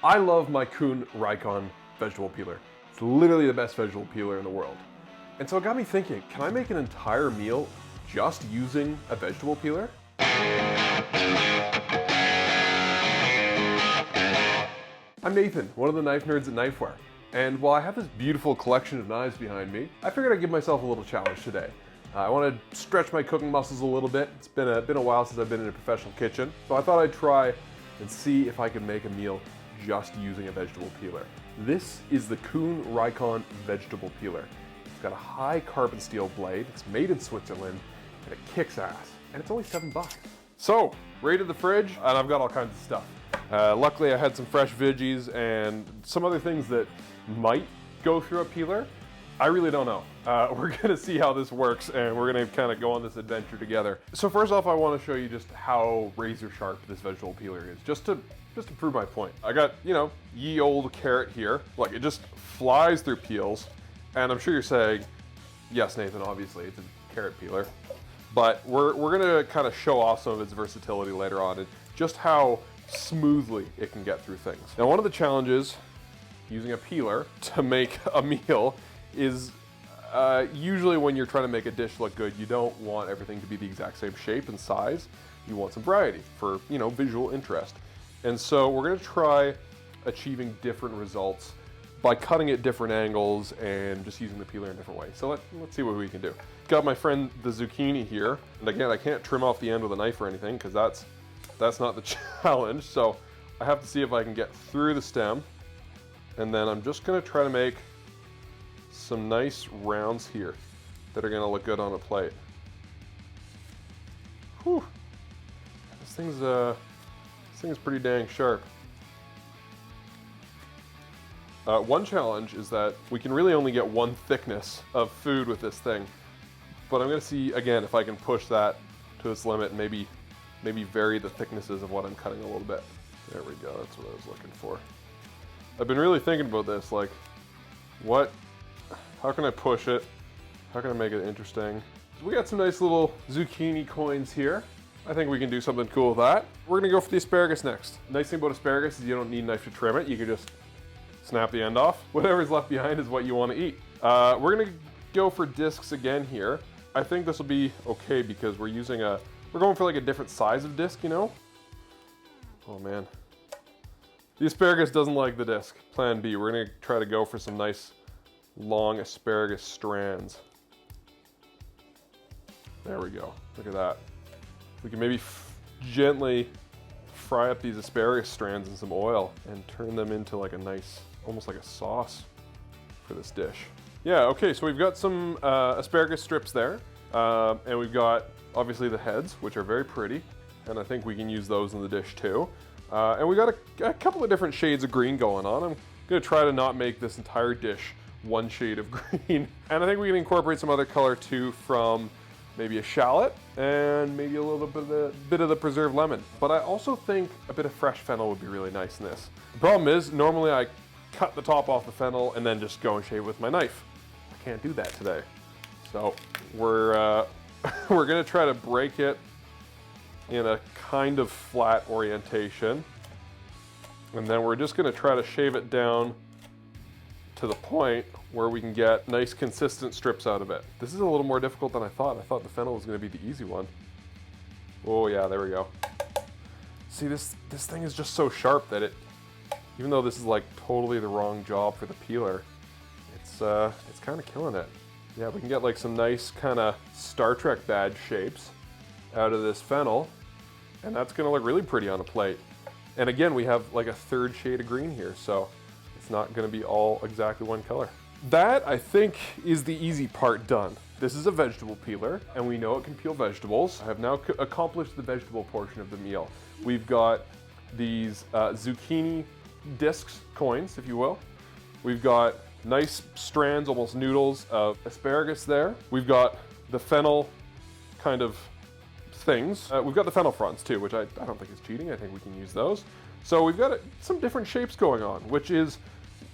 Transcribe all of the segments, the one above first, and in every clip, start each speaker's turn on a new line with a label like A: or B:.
A: I love my Kuhn Rikon Vegetable Peeler. It's literally the best vegetable peeler in the world. And so it got me thinking, can I make an entire meal just using a vegetable peeler? I'm Nathan, one of the knife nerds at Knifewear. And while I have this beautiful collection of knives behind me, I figured I'd give myself a little challenge today. I want to stretch my cooking muscles a little bit. It's been a while since I've been in a professional kitchen, so I thought I'd try and see if I could make a meal just using a vegetable peeler. This is the Kuhn Rikon Vegetable Peeler. It's got a high carbon steel blade, it's made in Switzerland, and it kicks ass. And it's only $7. So, raided the fridge, and I've got all kinds of stuff. Luckily I had some fresh veggies and some other things that might go through a peeler. I really don't know. We're gonna see how this works, and we're gonna kind of go on this adventure together. So first off, I want to show you just how razor sharp this vegetable peeler is, just to prove my point. I got, ye old carrot here. Look, it just flies through peels, and I'm sure you're saying, yes, Nathan, obviously it's a carrot peeler, but we're gonna kind of show off some of its versatility later on, and just how smoothly it can get through things. Now, one of the challenges using a peeler to make a meal is usually when you're trying to make a dish look good, you don't want everything to be the exact same shape and size. You want some variety for, visual interest. And so we're gonna try achieving different results by cutting at different angles and just using the peeler in different ways. So let's see what we can do. Got my friend the zucchini here. And again, I can't trim off the end with a knife or anything because that's not the challenge. So I have to see if I can get through the stem. And then I'm just gonna try to make some nice rounds here that are gonna look good on a plate. Whew. This thing's pretty dang sharp. One challenge is that we can really only get one thickness of food with this thing, but I'm gonna see again if I can push that to its limit and maybe vary the thicknesses of what I'm cutting a little bit. There we go, that's what I was looking for. I've been really thinking about this, like, how can I push it? How can I make it interesting? So we got some nice little zucchini coins here. I think we can do something cool with that. We're gonna go for the asparagus next. Nice thing about asparagus is you don't need a knife to trim it. You can just snap the end off. Whatever's left behind is what you want to eat. We're gonna go for discs again here. I think this will be okay because we're going for like a different size of disc, Oh man. The asparagus doesn't like the disc. Plan B, we're gonna try to go for some nice long asparagus strands. There we go, look at that. We can maybe gently fry up these asparagus strands in some oil and turn them into like a nice, almost like a sauce for this dish. Yeah, okay, so we've got some asparagus strips there, and we've got obviously the heads, which are very pretty, and I think we can use those in the dish too. And we got a couple of different shades of green going on. I'm gonna try to not make this entire dish one shade of green. And I think we can incorporate some other color too from maybe a shallot and maybe a little bit of the preserved lemon. But I also think a bit of fresh fennel would be really nice in this. The problem is, normally I cut the top off the fennel and then just go and shave with my knife. I can't do that today. So we're gonna try to break it in a kind of flat orientation. And then we're just gonna try to shave it down to the point where we can get nice consistent strips out of it. This is a little more difficult than I thought. I thought the fennel was gonna be the easy one. Oh yeah, there we go. See, this thing is just so sharp that even though this is like totally the wrong job for the peeler, it's kind of killing it. Yeah, we can get like some nice kind of Star Trek badge shapes out of this fennel, and that's gonna look really pretty on a plate. And again, we have like a third shade of green here, so it's not gonna be all exactly one color. That, I think, is the easy part done. This is a vegetable peeler, and we know it can peel vegetables. I have now accomplished the vegetable portion of the meal. We've got these zucchini discs, coins, if you will. We've got nice strands, almost noodles of asparagus there. We've got the fennel kind of things. We've got the fennel fronds too, which I don't think is cheating. I think we can use those. So we've got some different shapes going on, which is,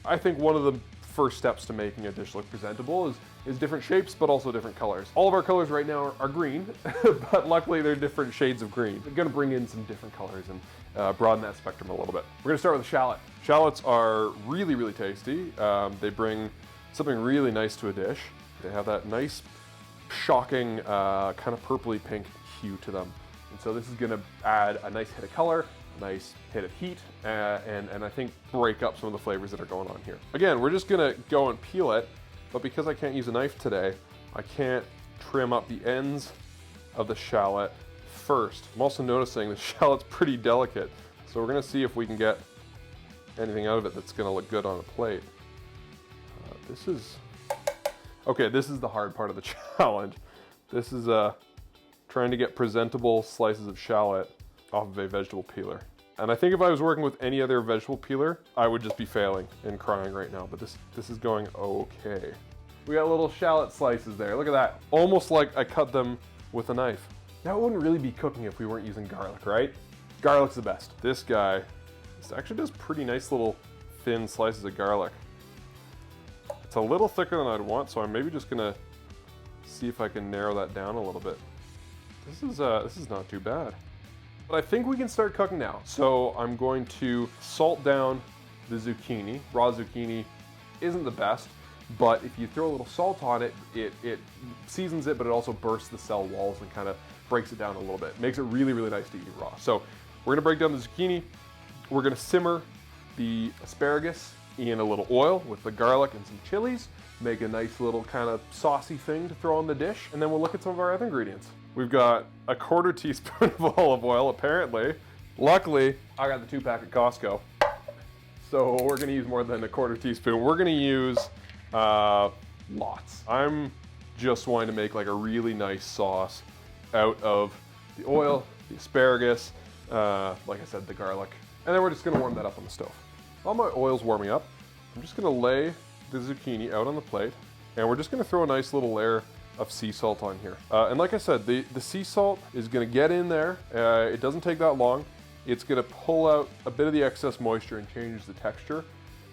A: I think, one of the first steps to making a dish look presentable is different shapes, but also different colors. All of our colors right now are green, but luckily they're different shades of green. We're gonna bring in some different colors and broaden that spectrum a little bit. We're gonna start with a shallot. Shallots are really, really tasty. They bring something really nice to a dish. They have that nice, shocking, kind of purpley pink hue to them. And so this is gonna add a nice hit of color, a nice hit of heat, and I think break up some of the flavors that are going on here. Again, we're just gonna go and peel it, but because I can't use a knife today, I can't trim up the ends of the shallot first. I'm also noticing the shallot's pretty delicate, so we're gonna see if we can get anything out of it that's gonna look good on a plate. Okay, this is the hard part of the challenge. This is trying to get presentable slices of shallot off of a vegetable peeler. And I think if I was working with any other vegetable peeler, I would just be failing and crying right now, but this is going okay. We got little shallot slices there, look at that. Almost like I cut them with a knife. Now it wouldn't really be cooking if we weren't using garlic, right? Garlic's the best. This guy, this actually does pretty nice little thin slices of garlic. It's a little thicker than I'd want, so I'm maybe just gonna see if I can narrow that down a little bit. This is not too bad. But I think we can start cooking now. So I'm going to salt down the zucchini. Raw zucchini isn't the best, but if you throw a little salt on it, it seasons it, but it also bursts the cell walls and kind of breaks it down a little bit. Makes it really, really nice to eat raw. So we're gonna break down the zucchini. We're gonna simmer the asparagus in a little oil with the garlic and some chilies. Make a nice little kind of saucy thing to throw on the dish, and then we'll look at some of our other ingredients. We've got a 1/4 teaspoon of olive oil, apparently. Luckily, I got the 2-pack at Costco, so we're gonna use more than a 1/4 teaspoon. We're gonna use lots. I'm just wanting to make like a really nice sauce out of the oil, the asparagus, like I said, the garlic, and then we're just gonna warm that up on the stove. While my oil's warming up, I'm just gonna lay the zucchini out on the plate, and we're just gonna throw a nice little layer of sea salt on here. And like I said, the sea salt is gonna get in there. It doesn't take that long. It's gonna pull out a bit of the excess moisture and change the texture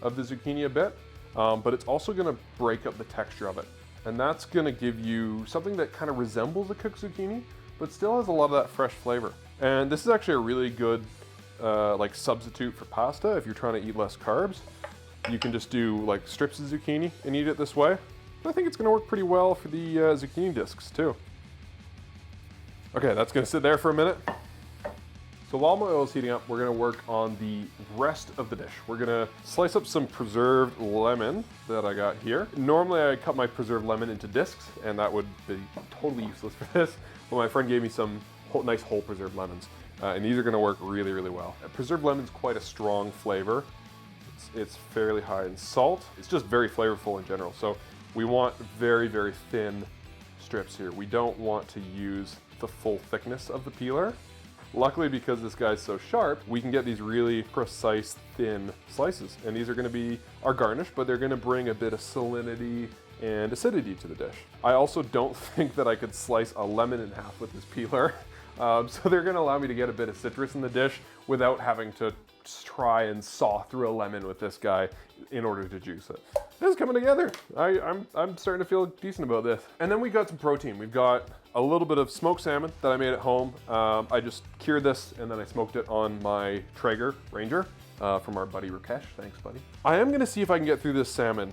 A: of the zucchini a bit, but it's also gonna break up the texture of it. And that's gonna give you something that kind of resembles a cooked zucchini, but still has a lot of that fresh flavor. And this is actually a really good like substitute for pasta if you're trying to eat less carbs. You can just do like strips of zucchini and eat it this way. I think it's gonna work pretty well for the zucchini discs too. Okay, that's gonna sit there for a minute. So while my oil is heating up, we're gonna work on the rest of the dish. We're gonna slice up some preserved lemon that I got here. Normally I cut my preserved lemon into discs, and that would be totally useless for this, but my friend gave me some nice whole preserved lemons, and these are gonna work really, really well. Preserved lemon's quite a strong flavor. It's fairly high in salt. It's just very flavorful in general. So we want very, very thin strips here. We don't want to use the full thickness of the peeler. Luckily, because this guy's so sharp, we can get these really precise, thin slices. And these are gonna be our garnish, but they're gonna bring a bit of salinity and acidity to the dish. I also don't think that I could slice a lemon in half with this peeler. So they're gonna allow me to get a bit of citrus in the dish without having to try and saw through a lemon with this guy in order to juice it. This is coming together. I'm starting to feel decent about this. And then we got some protein. We've got a little bit of smoked salmon that I made at home. I just cured this and then I smoked it on my Traeger Ranger from our buddy Rakesh. Thanks, buddy. I am gonna see if I can get through this salmon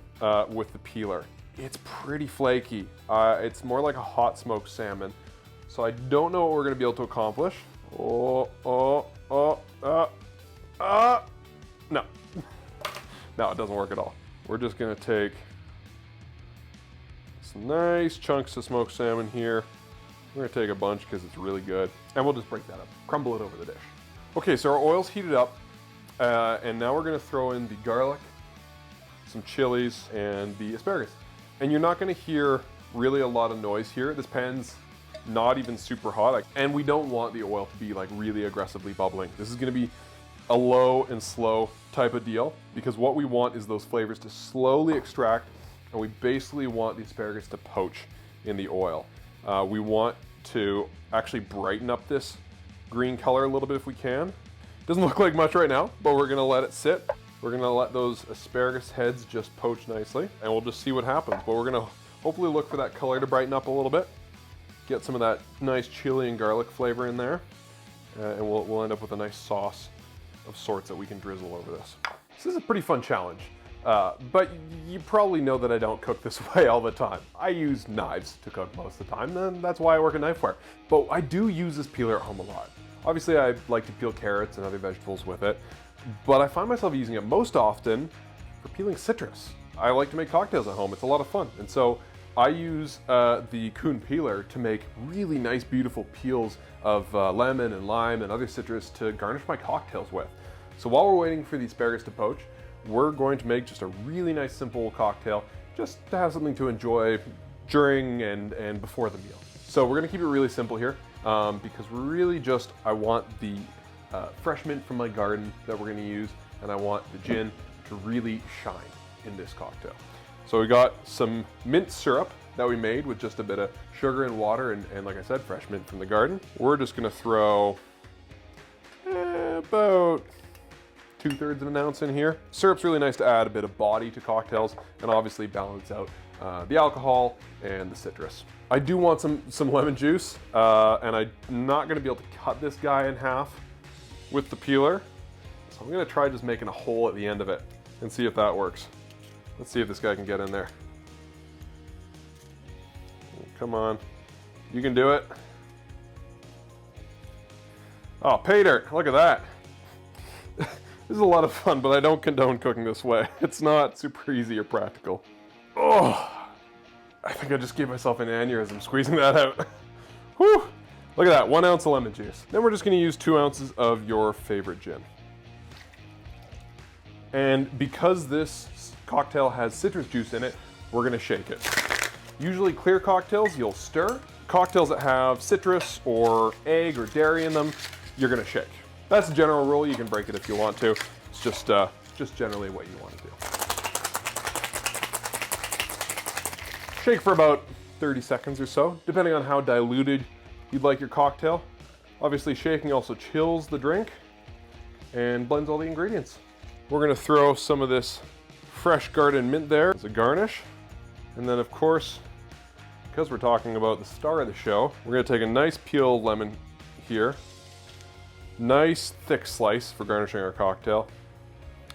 A: with the peeler. It's pretty flaky. It's more like a hot smoked salmon. So I don't know what we're gonna be able to accomplish. No. No, it doesn't work at all. We're just gonna take some nice chunks of smoked salmon here. We're gonna take a bunch because it's really good. And we'll just break that up, crumble it over the dish. Okay, so our oil's heated up. And now we're gonna throw in the garlic, some chilies, and the asparagus. And you're not gonna hear really a lot of noise here. This pan's not even super hot. And we don't want the oil to be like really aggressively bubbling. This is gonna be a low and slow type of deal because what we want is those flavors to slowly extract, and we basically want the asparagus to poach in the oil. We want to actually brighten up this green color a little bit if we can. Doesn't look like much right now, but we're gonna let it sit We're gonna let those asparagus heads just poach nicely, and we'll just see what happens. But we're gonna hopefully look for that color to brighten up a little bit, get some of that nice chili and garlic flavor in there, and we'll end up with a nice sauce of sorts that we can drizzle over this. This is a pretty fun challenge, but you probably know that I don't cook this way all the time. I use knives to cook most of the time, and that's why I work at Knifewear. But I do use this peeler at home a lot. Obviously, I like to peel carrots and other vegetables with it, but I find myself using it most often for peeling citrus. I like to make cocktails at home. It's a lot of fun. And so I use the Kuhn peeler to make really nice, beautiful peels of lemon and lime and other citrus to garnish my cocktails with. So while we're waiting for the asparagus to poach, we're going to make just a really nice, simple cocktail, just to have something to enjoy during and before the meal. So we're gonna keep it really simple here because really just, I want the fresh mint from my garden that we're gonna use, and I want the gin to really shine in this cocktail. So we got some mint syrup that we made with just a bit of sugar and water and like I said, fresh mint from the garden. We're just gonna throw about 2/3 of an ounce in here. Syrup's really nice to add a bit of body to cocktails and obviously balance out the alcohol and the citrus. I do want some lemon juice, and I'm not gonna be able to cut this guy in half with the peeler. So I'm gonna try just making a hole at the end of it and see if that works. Let's see if this guy can get in there. Come on, you can do it. Oh, pay dirt, look at that. This is a lot of fun, but I don't condone cooking this way. It's not super easy or practical. Oh, I think I just gave myself an aneurysm squeezing that out. Whew, look at that, 1 ounce of lemon juice. Then we're just gonna use 2 ounces of your favorite gin. And because this cocktail has citrus juice in it, we're gonna shake it. Usually clear cocktails, you'll stir. Cocktails that have citrus or egg or dairy in them, you're gonna shake. That's the general rule. You can break it if you want to. It's just generally what you want to do. Shake for about 30 seconds or so, depending on how diluted you'd like your cocktail. Obviously, shaking also chills the drink and blends all the ingredients. We're gonna throw some of this fresh garden mint there as a garnish. And then of course, because we're talking about the star of the show, we're gonna take a nice peeled lemon here. Nice thick slice for garnishing our cocktail.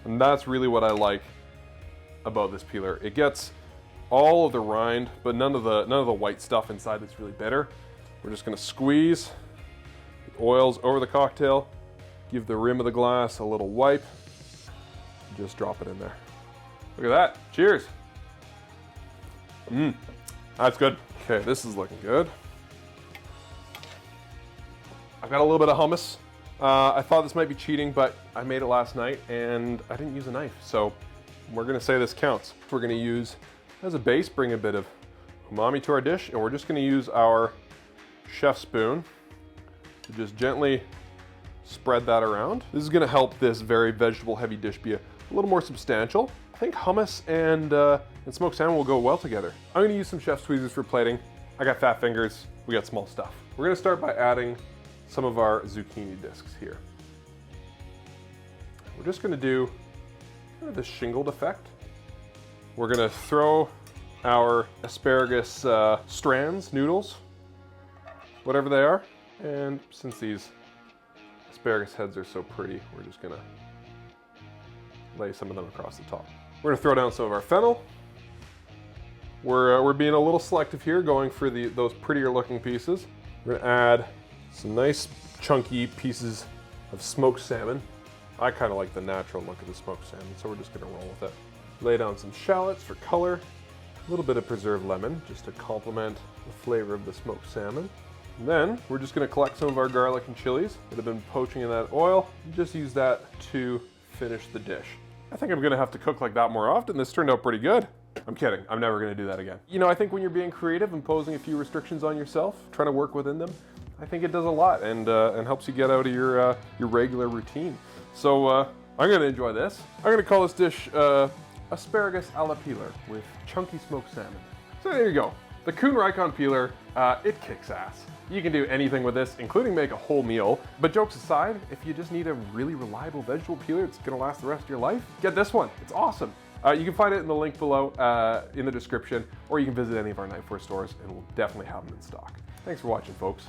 A: And that's really what I like about this peeler. It gets all of the rind, but none of the white stuff inside that's really bitter. We're just gonna squeeze the oils over the cocktail, give the rim of the glass a little wipe, and just drop it in there. Look at that, cheers. That's good. Okay, this is looking good. I've got a little bit of hummus. I thought this might be cheating, but I made it last night and I didn't use a knife. So we're gonna say this counts. We're gonna use, as a base, bring a bit of umami to our dish, and we're just gonna use our chef spoon to just gently spread that around. This is gonna help this very vegetable heavy dish be a little more substantial. I think hummus and smoked salmon will go well together. I'm gonna use some chef's tweezers for plating. I got fat fingers, we got small stuff. We're gonna start by adding some of our zucchini discs here. We're just gonna do kind of this shingled effect. We're gonna throw our asparagus strands, noodles, whatever they are. And since these asparagus heads are so pretty, we're just gonna lay some of them across the top. We're gonna throw down some of our fennel. We're being a little selective here, going for those prettier looking pieces. We're gonna add some nice chunky pieces of smoked salmon. I kind of like the natural look of the smoked salmon, so we're just gonna roll with it. Lay down some shallots for color, a little bit of preserved lemon just to complement the flavor of the smoked salmon. And then we're just gonna collect some of our garlic and chilies that have been poaching in that oil and just use that to finish the dish. I think I'm gonna have to cook like that more often. This turned out pretty good. I'm kidding, I'm never gonna do that again. You know, I think when you're being creative, imposing a few restrictions on yourself, trying to work within them, I think it does a lot and helps you get out of your regular routine. So I'm gonna enjoy this. I'm gonna call this dish asparagus a la peeler with chunky smoked salmon. So there you go. The Kuhn Rikon Peeler, it kicks ass. You can do anything with this, including make a whole meal. But jokes aside, if you just need a really reliable vegetable peeler that's gonna last the rest of your life, get this one, it's awesome. You can find it in the link below in the description, or you can visit any of our Knifewear stores and we'll definitely have them in stock. Thanks for watching, folks.